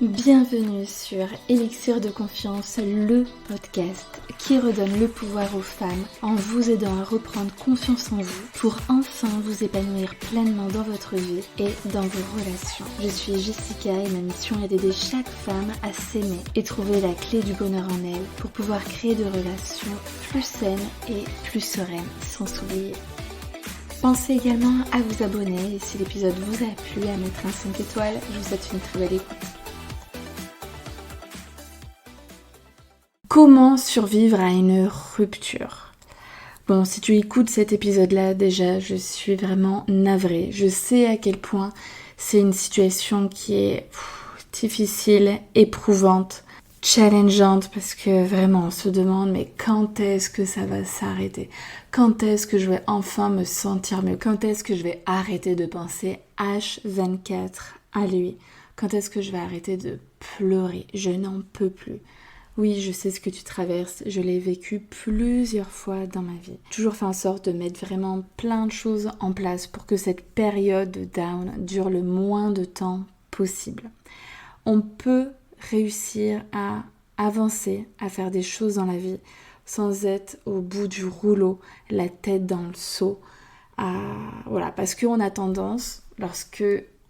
Bienvenue sur Élixir de Confiance, le podcast qui redonne le pouvoir aux femmes en vous aidant à reprendre confiance en vous pour enfin vous épanouir pleinement dans votre vie et dans vos relations. Je suis Jessica et ma mission est d'aider chaque femme à s'aimer et trouver la clé du bonheur en elle pour pouvoir créer des relations plus saines et plus sereines sans s'oublier. Pensez également à vous abonner et si l'épisode vous a plu, à mettre un 5 étoiles. Je vous souhaite une très belle écoute. Comment survivre à une rupture ? Bon, si tu écoutes cet épisode-là, déjà, je suis vraiment navrée. Je sais à quel point c'est une situation qui est difficile, éprouvante, challengeante, parce que vraiment, on se demande, mais quand est-ce que ça va s'arrêter ? Quand est-ce que je vais enfin me sentir mieux ? Quand est-ce que je vais arrêter de penser H24 à lui ? Quand est-ce que je vais arrêter de pleurer ? Je n'en peux plus. Oui, je sais ce que tu traverses, je l'ai vécu plusieurs fois dans ma vie. J'ai toujours fait en sorte de mettre vraiment plein de choses en place pour que cette période de down dure le moins de temps possible. On peut réussir à avancer, à faire des choses dans la vie sans être au bout du rouleau, la tête dans le seau. Parce qu'on a tendance, lorsque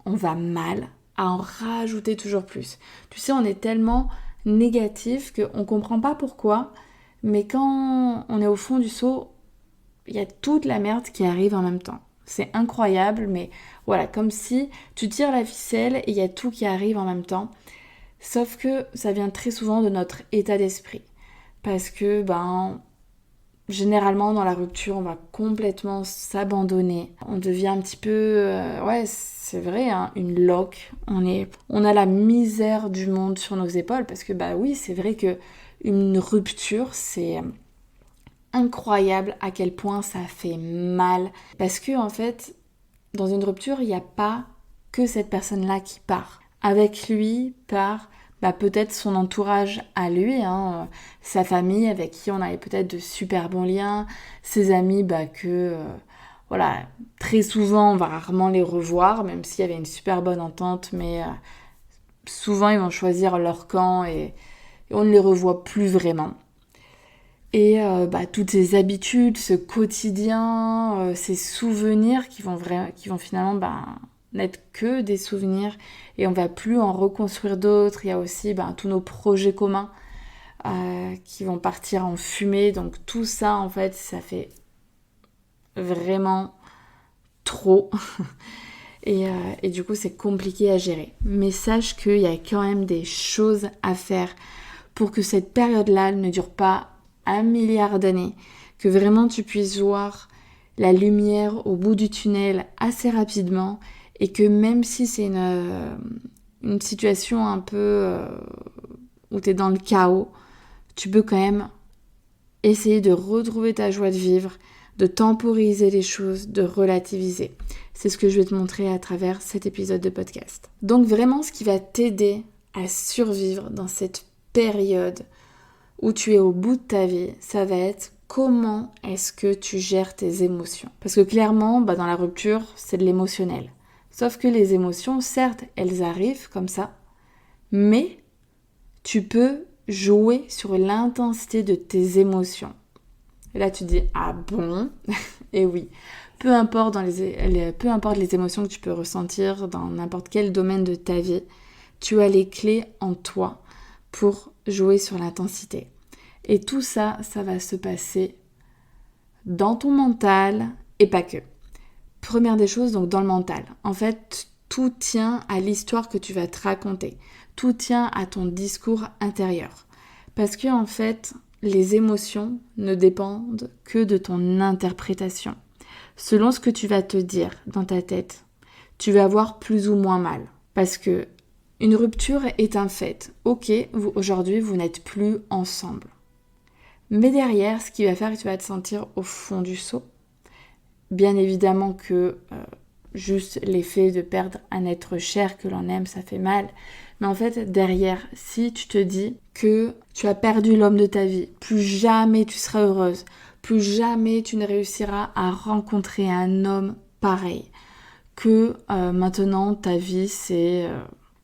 on va mal, à en rajouter toujours plus. Tu sais, on est tellement négatif qu'on comprend pas pourquoi, mais quand on est au fond du seau, il y a toute la merde qui arrive en même temps. C'est incroyable, mais voilà, comme si tu tires la ficelle et il y a tout qui arrive en même temps. Sauf que ça vient très souvent de notre état d'esprit. Parce que, généralement, dans la rupture, on va complètement s'abandonner. On devient un petit peu, c'est vrai, une loque. On a la misère du monde sur nos épaules parce que, oui, c'est vrai que une rupture, c'est incroyable à quel point ça fait mal. Parce que, en fait, dans une rupture, il n'y a pas que cette personne-là qui part. Avec lui part peut-être son entourage à lui, sa famille avec qui on avait peut-être de super bons liens, ses amis très souvent on va rarement les revoir, même s'il y avait une super bonne entente, mais souvent ils vont choisir leur camp et on ne les revoit plus vraiment. Et toutes ces habitudes, ce quotidien, ces souvenirs qui vont finalement n'être que des souvenirs et on va plus en reconstruire d'autres. Il y a aussi tous nos projets communs qui vont partir en fumée. Donc tout ça, en fait, ça fait vraiment trop. Et du coup, c'est compliqué à gérer. Mais sache qu'il y a quand même des choses à faire pour que cette période-là ne dure pas 1 milliard d'années. Que vraiment tu puisses voir la lumière au bout du tunnel assez rapidement. Et que même si c'est une situation un peu où tu es dans le chaos, tu peux quand même essayer de retrouver ta joie de vivre, de temporiser les choses, de relativiser. C'est ce que je vais te montrer à travers cet épisode de podcast. Donc vraiment, ce qui va t'aider à survivre dans cette période où tu es au bout de ta vie, ça va être comment est-ce que tu gères tes émotions. Parce que clairement, dans la rupture, c'est de l'émotionnel. Sauf que les émotions, certes, elles arrivent comme ça, mais tu peux jouer sur l'intensité de tes émotions. Et là, tu dis, ah bon ? Et oui, peu importe les émotions que tu peux ressentir dans n'importe quel domaine de ta vie, tu as les clés en toi pour jouer sur l'intensité. Et tout ça, ça va se passer dans ton mental et pas que. Première des choses, donc dans le mental. En fait, tout tient à l'histoire que tu vas te raconter. Tout tient à ton discours intérieur. Parce que en fait, les émotions ne dépendent que de ton interprétation. Selon ce que tu vas te dire dans ta tête, tu vas avoir plus ou moins mal. Parce que une rupture est un fait. Ok, aujourd'hui, vous n'êtes plus ensemble. Mais derrière, ce qui va faire que tu vas te sentir au fond du seau, bien évidemment que juste l'effet de perdre un être cher que l'on aime, ça fait mal. Mais en fait, derrière, si tu te dis que tu as perdu l'homme de ta vie, plus jamais tu seras heureuse, plus jamais tu ne réussiras à rencontrer un homme pareil, que maintenant ta vie c'est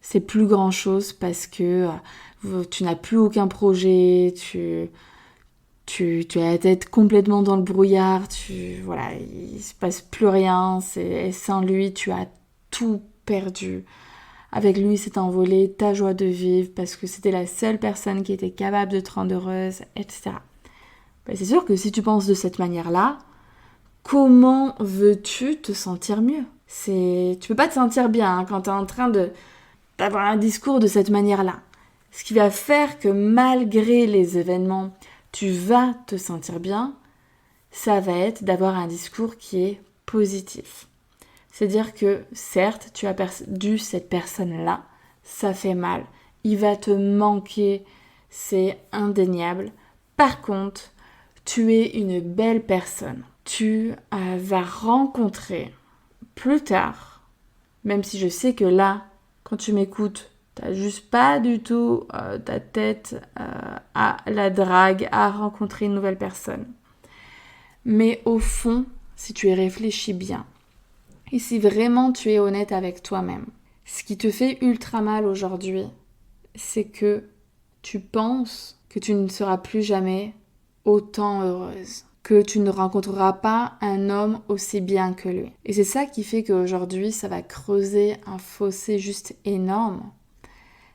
c'est plus grand chose parce que tu n'as plus aucun projet, tu as la tête complètement dans le brouillard, voilà, il se passe plus rien, et sans lui, tu as tout perdu. Avec lui, c'est envolé ta joie de vivre parce que c'était la seule personne qui était capable de te rendre heureuse, etc. C'est sûr que si tu penses de cette manière-là, comment veux-tu te sentir mieux ? Tu peux pas te sentir bien quand tu es en train d'avoir un discours de cette manière-là. Ce qui va faire que malgré les événements, tu vas te sentir bien, ça va être d'avoir un discours qui est positif. C'est-à-dire que certes, tu as perdu cette personne-là, ça fait mal, il va te manquer, c'est indéniable. Par contre, tu es une belle personne. Tu vas rencontrer plus tard, même si je sais que là, quand tu m'écoutes, t'as juste pas du tout ta tête à la drague, à rencontrer une nouvelle personne. Mais au fond, si tu y réfléchis bien, et si vraiment tu es honnête avec toi-même, ce qui te fait ultra mal aujourd'hui, c'est que tu penses que tu ne seras plus jamais autant heureuse, que tu ne rencontreras pas un homme aussi bien que lui. Et c'est ça qui fait qu'aujourd'hui, ça va creuser un fossé juste énorme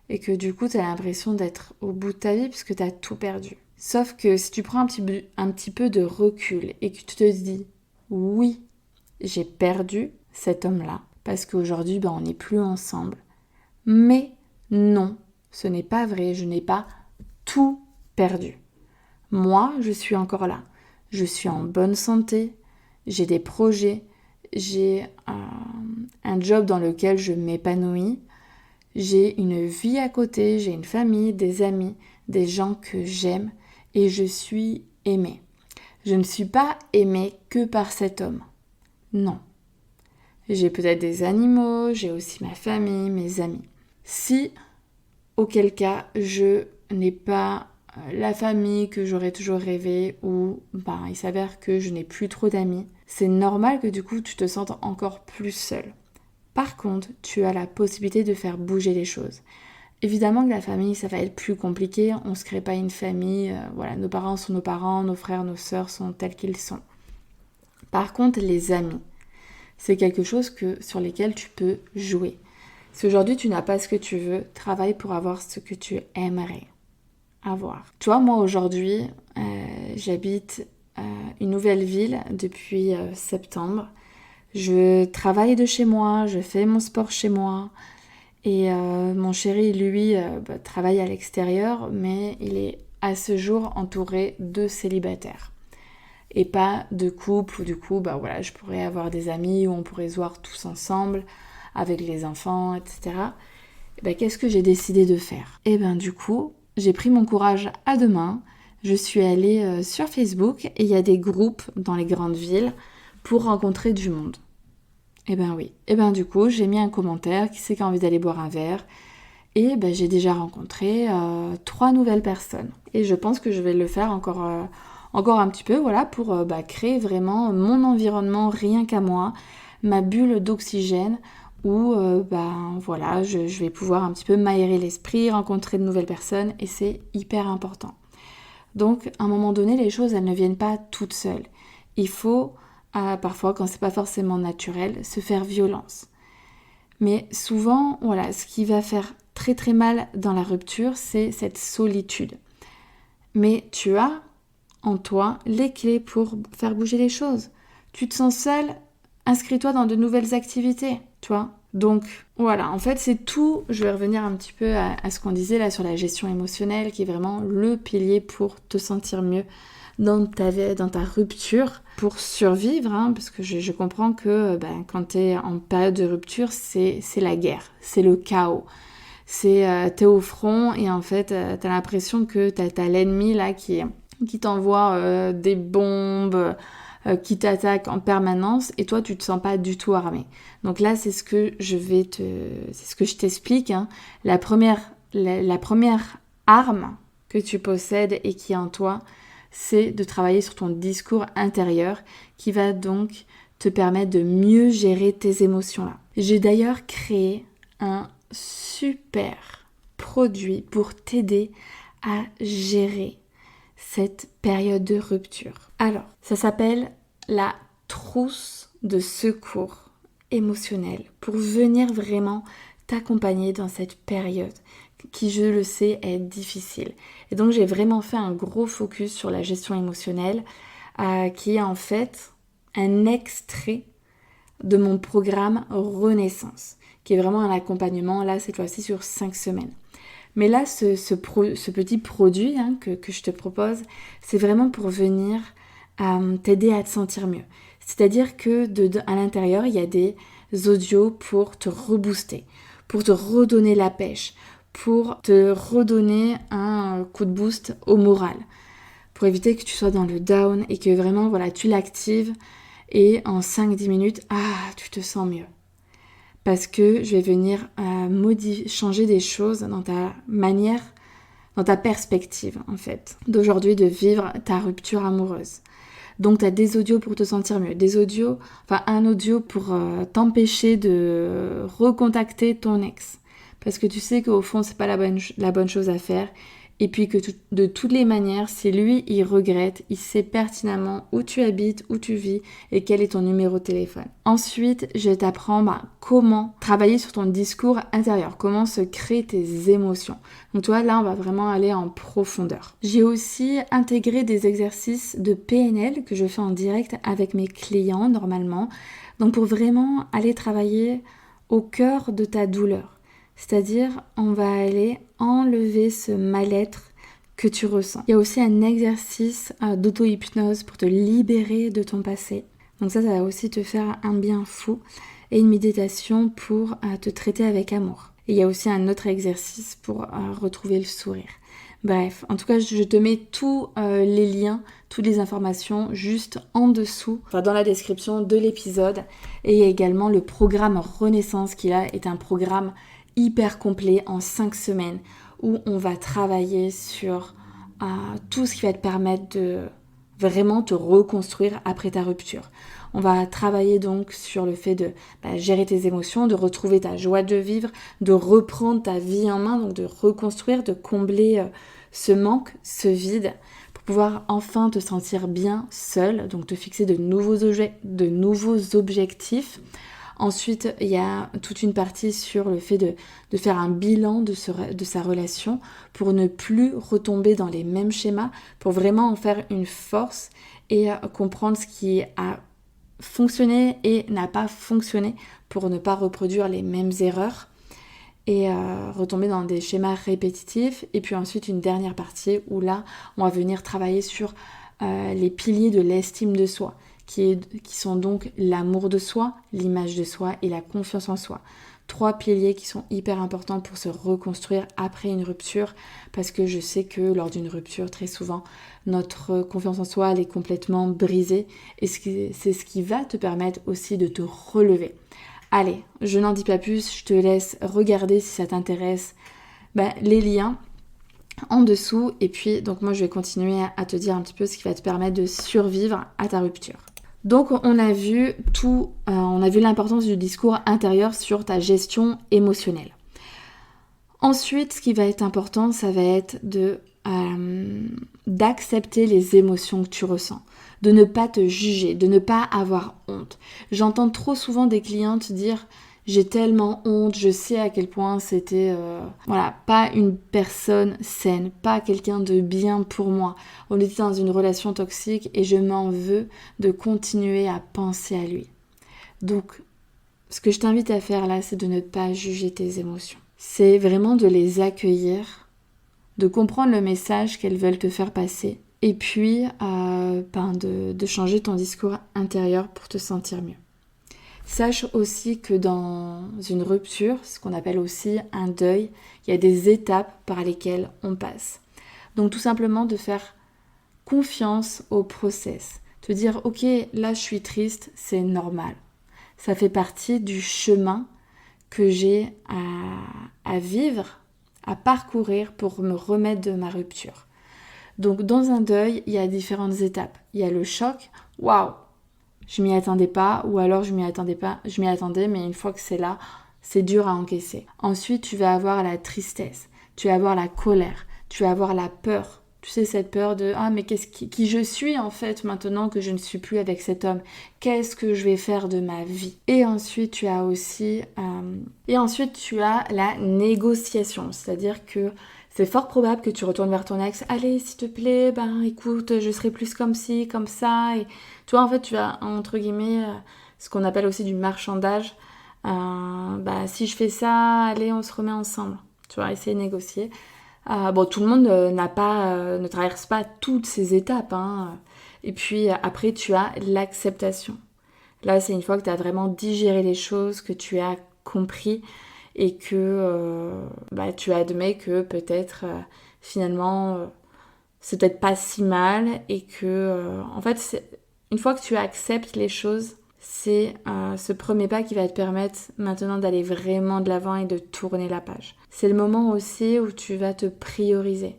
et que du coup, tu as l'impression d'être au bout de ta vie parce que tu as tout perdu. Sauf que si tu prends un petit peu de recul et que tu te dis « Oui, j'ai perdu cet homme-là parce qu'aujourd'hui, on n'est plus ensemble. » Mais non, ce n'est pas vrai, je n'ai pas tout perdu. Moi, je suis encore là. Je suis en bonne santé, j'ai des projets, j'ai un job dans lequel je m'épanouis, j'ai une vie à côté, j'ai une famille, des amis, des gens que j'aime et je suis aimée. Je ne suis pas aimée que par cet homme. Non. J'ai peut-être des animaux, j'ai aussi ma famille, mes amis. Si, auquel cas, je n'ai pas la famille que j'aurais toujours rêvé ou il s'avère que je n'ai plus trop d'amis, c'est normal que du coup tu te sentes encore plus seule. Par contre, tu as la possibilité de faire bouger les choses. Évidemment que la famille, ça va être plus compliqué, on ne se crée pas une famille, nos parents sont nos parents, nos frères, nos sœurs sont tels qu'ils sont. Par contre, les amis, c'est quelque chose sur lesquels tu peux jouer. Si aujourd'hui tu n'as pas ce que tu veux, travaille pour avoir ce que tu aimerais avoir. Tu vois, moi aujourd'hui, j'habite une nouvelle ville depuis septembre. Je travaille de chez moi, je fais mon sport chez moi. Et mon chéri, lui, travaille à l'extérieur, mais il est à ce jour entouré de célibataires. Et pas de couple où du coup, je pourrais avoir des amis où on pourrait se voir tous ensemble, avec les enfants, etc. Qu'est-ce que j'ai décidé de faire ? Du coup, j'ai pris mon courage à deux mains, je suis allée sur Facebook et il y a des groupes dans les grandes villes pour rencontrer du monde. Oui. Du coup, j'ai mis un commentaire, qui c'est qui a envie d'aller boire un verre ? Et j'ai déjà rencontré 3 nouvelles personnes. Et je pense que je vais le faire encore un petit peu, pour créer vraiment mon environnement rien qu'à moi, ma bulle d'oxygène, où je vais pouvoir un petit peu m'aérer l'esprit, rencontrer de nouvelles personnes, et c'est hyper important. Donc, à un moment donné, les choses, elles ne viennent pas toutes seules. Il faut, parfois, quand c'est pas forcément naturel, se faire violence. Mais souvent, ce qui va faire très très mal dans la rupture, c'est cette solitude. Mais tu as en toi les clés pour faire bouger les choses. Tu te sens seule, inscris-toi dans de nouvelles activités, tu vois. Donc en fait c'est tout, je vais revenir un petit peu à ce qu'on disait là sur la gestion émotionnelle qui est vraiment le pilier pour te sentir mieux dans ta rupture, pour survivre, parce que je comprends que quand tu es en période de rupture, c'est la guerre, c'est le chaos. T'es au front et en fait t'as l'impression que t'as l'ennemi là qui t'envoie des bombes, qui t'attaque en permanence et toi tu te sens pas du tout armé. Donc là c'est ce que je t'explique. La première arme que tu possèdes et qui est en toi, c'est de travailler sur ton discours intérieur qui va donc te permettre de mieux gérer tes émotions là. J'ai d'ailleurs créé un super produit pour t'aider à gérer cette période de rupture. Alors, ça s'appelle la trousse de secours émotionnel pour venir vraiment t'accompagner dans cette période qui, je le sais, est difficile. Et donc, j'ai vraiment fait un gros focus sur la gestion émotionnelle qui est en fait un extrait de mon programme Renaissance, qui est vraiment un accompagnement, là, cette fois-ci, sur 5 semaines. Mais là, ce petit produit que je te propose, c'est vraiment pour venir t'aider à te sentir mieux. C'est-à-dire que à l'intérieur, il y a des audios pour te rebooster, pour te redonner la pêche, pour te redonner un coup de boost au moral, pour éviter que tu sois dans le down et que vraiment, voilà, tu l'actives et en 5-10 minutes, tu te sens mieux. Parce que je vais venir changer des choses dans ta manière, dans ta perspective en fait, d'aujourd'hui de vivre ta rupture amoureuse. Donc tu as des audios pour te sentir mieux, un audio pour t'empêcher de recontacter ton ex. Parce que tu sais qu'au fond, c'est pas la bonne chose à faire. Et puis que de toutes les manières, si lui, il regrette, il sait pertinemment où tu habites, où tu vis et quel est ton numéro de téléphone. Ensuite, je vais t'apprendre comment travailler sur ton discours intérieur, comment se créer tes émotions. Donc toi, là, on va vraiment aller en profondeur. J'ai aussi intégré des exercices de PNL que je fais en direct avec mes clients normalement. Donc pour vraiment aller travailler au cœur de ta douleur. C'est-à-dire, on va aller enlever ce mal-être que tu ressens. Il y a aussi un exercice d'auto-hypnose pour te libérer de ton passé. Donc ça va aussi te faire un bien fou. Et une méditation pour te traiter avec amour. Et il y a aussi un autre exercice pour retrouver le sourire. Bref, en tout cas, je te mets tous les liens, toutes les informations juste en dessous, dans la description de l'épisode. Et il y a également le programme Renaissance qui là est un programme hyper complet en 5 semaines où on va travailler sur tout ce qui va te permettre de vraiment te reconstruire après ta rupture. On va travailler donc sur le fait de gérer tes émotions, de retrouver ta joie de vivre, de reprendre ta vie en main, donc de reconstruire, de combler ce manque, ce vide, pour pouvoir enfin te sentir bien seul, donc te fixer de nouveaux objectifs. Ensuite, il y a toute une partie sur le fait de faire un bilan de sa relation pour ne plus retomber dans les mêmes schémas, pour vraiment en faire une force et comprendre ce qui a fonctionné et n'a pas fonctionné pour ne pas reproduire les mêmes erreurs et retomber dans des schémas répétitifs. Et puis ensuite, une dernière partie où là, on va venir travailler sur les piliers de l'estime de soi. Qui sont donc l'amour de soi, l'image de soi et la confiance en soi. 3 piliers qui sont hyper importants pour se reconstruire après une rupture, parce que je sais que lors d'une rupture, très souvent, notre confiance en soi elle est complètement brisée et c'est ce qui va te permettre aussi de te relever. Allez, je n'en dis pas plus, je te laisse regarder si ça t'intéresse les liens en dessous et puis donc moi je vais continuer à te dire un petit peu ce qui va te permettre de survivre à ta rupture. Donc on a vu l'importance du discours intérieur sur ta gestion émotionnelle. Ensuite, ce qui va être important, ça va être d'accepter les émotions que tu ressens, de ne pas te juger, de ne pas avoir honte. J'entends trop souvent des clientes dire « j'ai tellement honte, je sais à quel point c'était pas une personne saine, pas quelqu'un de bien pour moi. On était dans une relation toxique et je m'en veux de continuer à penser à lui. » Donc, ce que je t'invite à faire là, c'est de ne pas juger tes émotions. C'est vraiment de les accueillir, de comprendre le message qu'elles veulent te faire passer et puis de changer ton discours intérieur pour te sentir mieux. Sache aussi que dans une rupture, ce qu'on appelle aussi un deuil, il y a des étapes par lesquelles on passe. Donc tout simplement de faire confiance au process. Te dire, ok, là je suis triste, c'est normal. Ça fait partie du chemin que j'ai à vivre, à parcourir pour me remettre de ma rupture. Donc dans un deuil, il y a différentes étapes. Il y a le choc, waouh, je m'y attendais pas, ou alors je m'y attendais, mais une fois que c'est là, C'est dur à encaisser. Ensuite, tu vas avoir la tristesse, tu vas avoir la colère, tu vas avoir la peur. Tu sais, cette peur de « Ah, mais qui je suis en fait maintenant que je ne suis plus avec cet homme? Qu'est-ce que je vais faire de ma vie ?» Et ensuite, tu as aussi... la négociation. C'est-à-dire que c'est fort probable que tu retournes vers ton ex. « Allez, s'il te plaît, ben écoute, je serai plus comme ci, comme ça. » Et tu vois, en fait, tu as, entre guillemets, ce qu'on appelle aussi du marchandage. Si je fais ça, allez, on se remet ensemble. Tu vois, essayer de négocier. Tout le monde ne traverse pas toutes ces étapes. Hein. Et puis après, tu as l'acceptation. Là, c'est une fois que tu as vraiment digéré les choses, que tu as compris et que tu admets que peut-être finalement c'est peut-être pas si mal et que en fait, une fois que tu acceptes les choses, c'est ce premier pas qui va te permettre maintenant d'aller vraiment de l'avant et de tourner la page. C'est le moment aussi où tu vas te prioriser.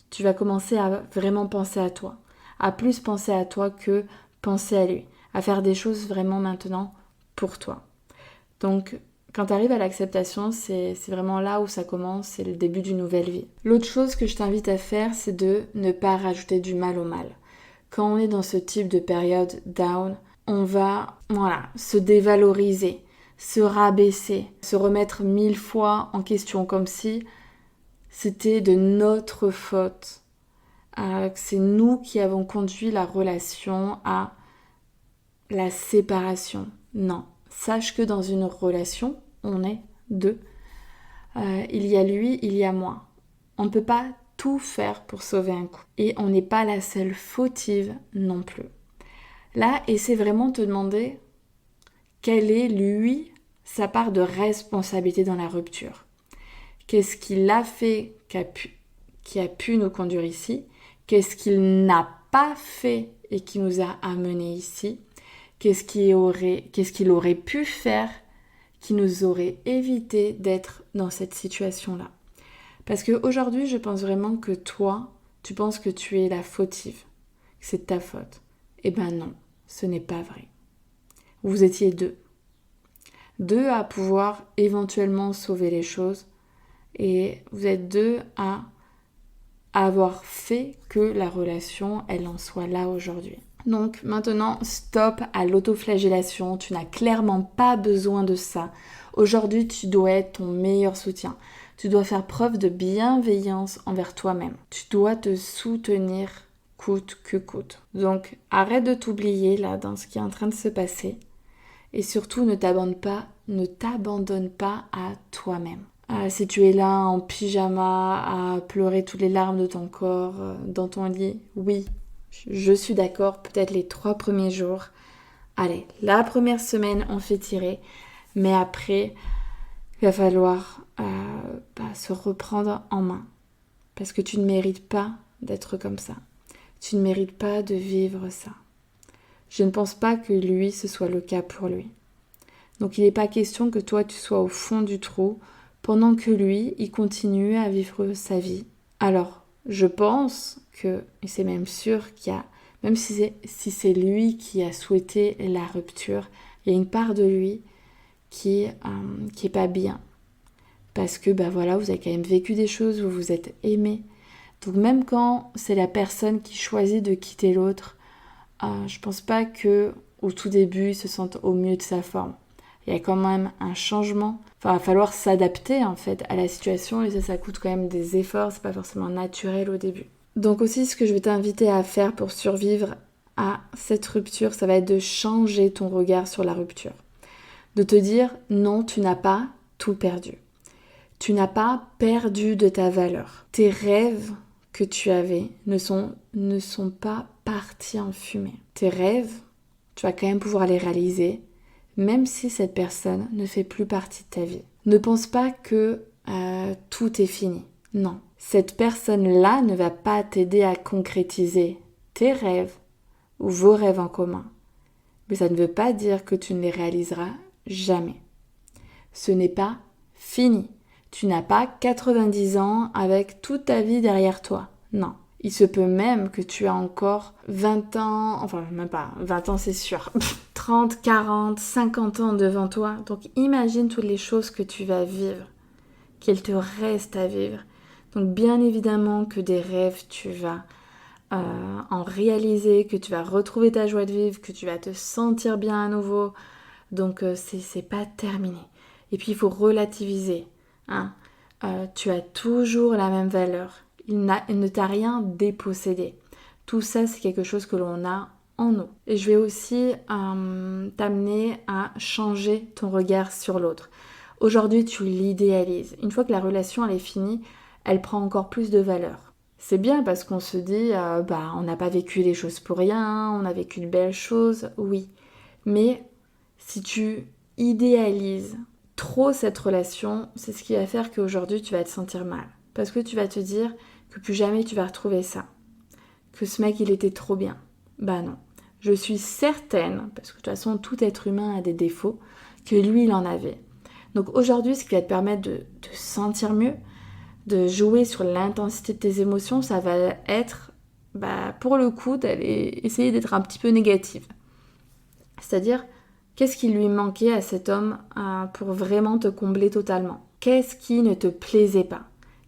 Tu vas commencer à vraiment penser à toi, à plus penser à toi que penser à lui, à faire des choses vraiment maintenant pour toi. Donc, quand tu arrives à l'acceptation, c'est vraiment là où ça commence, c'est le début d'une nouvelle vie. L'autre chose que je t'invite à faire, c'est de ne pas rajouter du mal au mal. Quand on est dans ce type de période down, on va se dévaloriser, se rabaisser, se remettre 1000 fois en question comme si c'était de notre faute. Que c'est nous qui avons conduit la relation à la séparation. Non. Sache que dans une relation, on est deux. Il y a lui, il y a moi. On ne peut pas tout faire pour sauver un couple. Et on n'est pas la seule fautive non plus. Là, essaie vraiment de te demander quelle est, lui, sa part de responsabilité dans la rupture. Qu'est-ce qu'il a fait qui a pu nous conduire ici? Qu'est-ce qu'il n'a pas fait et qui nous a amenés ici? Qu'est-ce qu'il aurait pu faire qui nous aurait évité d'être dans cette situation-là? Parce qu'aujourd'hui, je pense vraiment que toi, tu penses que tu es la fautive, que c'est de ta faute. Eh ben non, ce n'est pas vrai. Vous étiez deux. Deux à pouvoir éventuellement sauver les choses et vous êtes deux à avoir fait que la relation, elle en soit là aujourd'hui. Donc maintenant, stop à l'autoflagellation, tu n'as clairement pas besoin de ça. Aujourd'hui, tu dois être ton meilleur soutien. Tu dois faire preuve de bienveillance envers toi-même. Tu dois te soutenir coûte que coûte. Donc arrête de t'oublier là dans ce qui est en train de se passer et surtout ne t'abandonne pas à toi-même. Si tu es là en pyjama à pleurer toutes les larmes de ton corps dans ton lit, oui, je suis d'accord, peut-être les 3 premiers jours. Allez, la première semaine, on fait tirer. Mais après, il va falloir se reprendre en main. Parce que tu ne mérites pas d'être comme ça. Tu ne mérites pas de vivre ça. Je ne pense pas que lui, ce soit le cas pour lui. Donc il n'est pas question que toi, tu sois au fond du trou pendant que lui, il continue à vivre sa vie. Alors, je pense que, et c'est même sûr qu'il y a, même si c'est lui qui a souhaité la rupture, il y a une part de lui qui est pas bien. Parce que, vous avez quand même vécu des choses, vous vous êtes aimés. Donc même quand c'est la personne qui choisit de quitter l'autre, je pense pas que au tout début, il se sente au mieux de sa forme. Il y a quand même un changement. Enfin, il va falloir s'adapter en fait à la situation et ça coûte quand même des efforts, c'est pas forcément naturel au début. Donc aussi, ce que je vais t'inviter à faire pour survivre à cette rupture, ça va être de changer ton regard sur la rupture. De te dire, non, tu n'as pas tout perdu. Tu n'as pas perdu de ta valeur. Tes rêves que tu avais ne sont pas partis en fumée. Tes rêves, tu vas quand même pouvoir les réaliser, même si cette personne ne fait plus partie de ta vie. Ne pense pas que tout est fini. Non. Cette personne-là ne va pas t'aider à concrétiser tes rêves ou vos rêves en commun. Mais ça ne veut pas dire que tu ne les réaliseras jamais. Ce n'est pas fini. Tu n'as pas 90 ans avec toute ta vie derrière toi. Non. Il se peut même que tu as encore 20 ans, enfin même pas, 20 ans c'est sûr, 30, 40, 50 ans devant toi. Donc imagine toutes les choses que tu vas vivre, qu'il te reste à vivre. Donc bien évidemment que des rêves, tu vas en réaliser, que tu vas retrouver ta joie de vivre, que tu vas te sentir bien à nouveau. Donc c'est pas terminé. Et puis il faut relativiser. Hein. Tu as toujours la même valeur. Il ne t'a rien dépossédé. Tout ça, c'est quelque chose que l'on a en nous. Et je vais aussi t'amener à changer ton regard sur l'autre. Aujourd'hui, tu l'idéalises. Une fois que la relation elle est finie, elle prend encore plus de valeur. C'est bien parce qu'on se dit, on n'a pas vécu les choses pour rien, on a vécu de belles choses, oui. Mais si tu idéalises trop cette relation, c'est ce qui va faire qu'aujourd'hui tu vas te sentir mal. Parce que tu vas te dire que plus jamais tu vas retrouver ça. Que ce mec il était trop bien. Bah non. Je suis certaine, parce que de toute façon tout être humain a des défauts, que lui il en avait. Donc aujourd'hui ce qui va te permettre de te sentir mieux, de jouer sur l'intensité de tes émotions, ça va être, pour le coup, d'aller essayer d'être un petit peu négative. C'est-à-dire, qu'est-ce qui lui manquait à cet homme pour vraiment te combler totalement? Qu'est-ce qui ne te plaisait pas?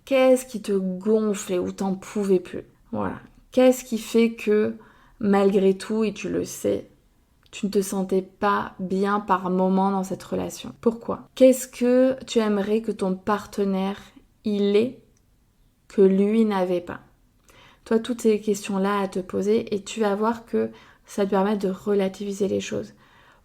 Qu'est-ce qui te gonflait ou t'en pouvais plus? Voilà. Qu'est-ce qui fait que, malgré tout, et tu le sais, tu ne te sentais pas bien par moment dans cette relation? Pourquoi? Qu'est-ce que tu aimerais que ton partenaire il ait que lui n'avait pas? Toi, toutes ces questions-là à te poser et tu vas voir que ça te permet de relativiser les choses.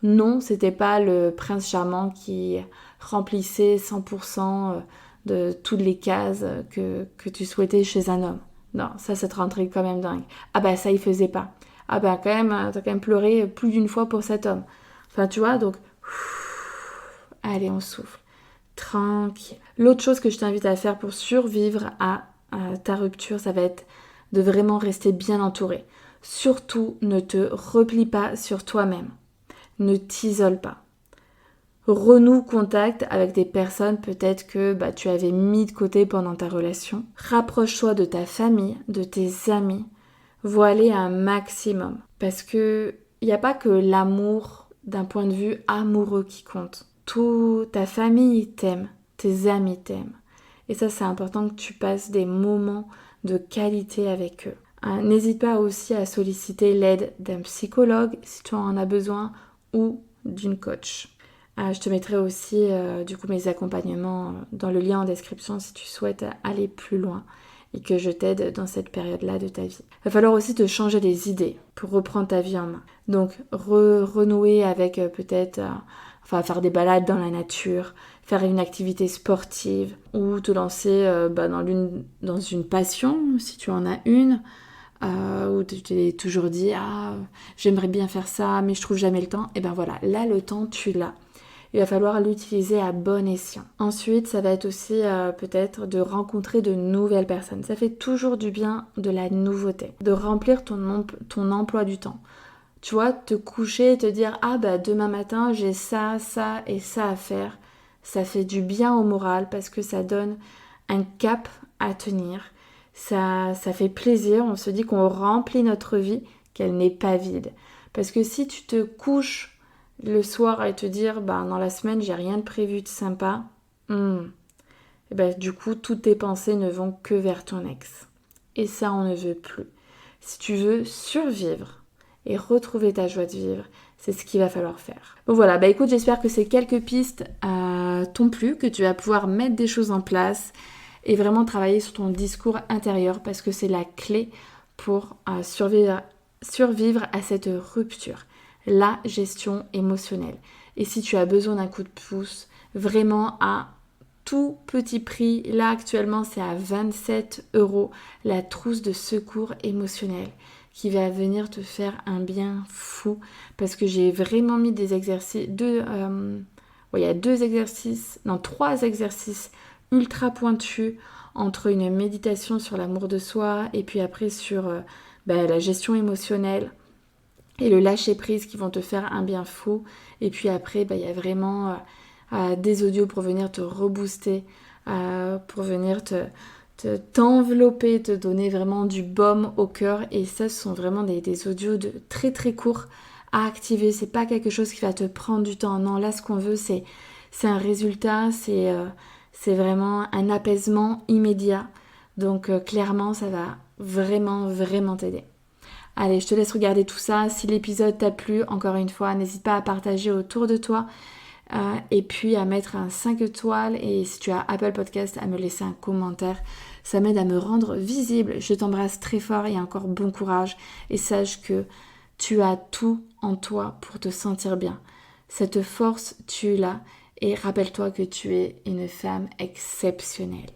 Non, c'était pas le prince charmant qui remplissait 100% de toutes les cases que tu souhaitais chez un homme. Non, ça te rendrait quand même dingue. Ah ça il faisait pas. Quand même, t'as quand même pleuré plus d'une fois pour cet homme. Enfin, tu vois, donc, allez, on souffle. Tranquille. L'autre chose que je t'invite à faire pour survivre à ta rupture, ça va être de vraiment rester bien entouré. Surtout, ne te replie pas sur toi-même. Ne t'isole pas. Renoue contact avec des personnes peut-être que tu avais mis de côté pendant ta relation. Rapproche-toi de ta famille, de tes amis. Voilez un maximum. Parce que il n'y a pas que l'amour d'un point de vue amoureux qui compte. Toute ta famille t'aime, tes amis t'aiment. Et ça, c'est important que tu passes des moments de qualité avec eux. N'hésite pas aussi à solliciter l'aide d'un psychologue si tu en as besoin ou d'une coach. Je te mettrai aussi mes accompagnements dans le lien en description si tu souhaites aller plus loin et que je t'aide dans cette période-là de ta vie. Il va falloir aussi te changer les idées pour reprendre ta vie en main. Donc renouer avec peut-être faire des balades dans la nature, faire une activité sportive ou te lancer dans une passion si tu en as une. Où tu t'es toujours dit j'aimerais bien faire ça mais je trouve jamais le temps. Et voilà, là le temps tu l'as. Il va falloir l'utiliser à bon escient. Ensuite, ça va être aussi peut-être de rencontrer de nouvelles personnes. Ça fait toujours du bien de la nouveauté, de remplir ton emploi du temps. Tu vois, te coucher et te dire demain matin j'ai ça, ça et ça à faire. Ça fait du bien au moral parce que ça donne un cap à tenir. Ça fait plaisir, on se dit qu'on remplit notre vie, qu'elle n'est pas vide. Parce que si tu te couches le soir et te dire dans la semaine j'ai rien de prévu de sympa, du coup toutes tes pensées ne vont que vers ton ex. Et ça on ne veut plus. Si tu veux survivre et retrouver ta joie de vivre, c'est ce qu'il va falloir faire. Bon voilà, écoute, j'espère que ces quelques pistes t'ont plu, que tu vas pouvoir mettre des choses en place et vraiment travailler sur ton discours intérieur parce que c'est la clé pour survivre à cette rupture. La gestion émotionnelle. Et si tu as besoin d'un coup de pouce, vraiment à tout petit prix, là actuellement c'est à 27 €, la trousse de secours émotionnel qui va venir te faire un bien fou parce que j'ai vraiment mis des exercices, trois exercices ultra pointus entre une méditation sur l'amour de soi et puis après sur la gestion émotionnelle et le lâcher prise qui vont te faire un bien fou. Et puis après, il y a vraiment des audios pour venir te rebooster, pour venir t'envelopper, te donner vraiment du baume au cœur. Et ça, ce sont vraiment des audios de très très courts à activer, c'est pas quelque chose qui va te prendre du temps. Non, là ce qu'on veut c'est un résultat, c'est vraiment un apaisement immédiat. Donc clairement ça va vraiment vraiment t'aider. Allez, je te laisse regarder tout ça. Si l'épisode t'a plu, encore une fois, n'hésite pas à partager autour de toi. Et puis à mettre un 5 étoiles. Et si tu as Apple Podcast, à me laisser un commentaire. Ça m'aide à me rendre visible. Je t'embrasse très fort et encore bon courage. Et sache que tu as tout en toi pour te sentir bien. Cette force, tu l'as. Et rappelle-toi que tu es une femme exceptionnelle.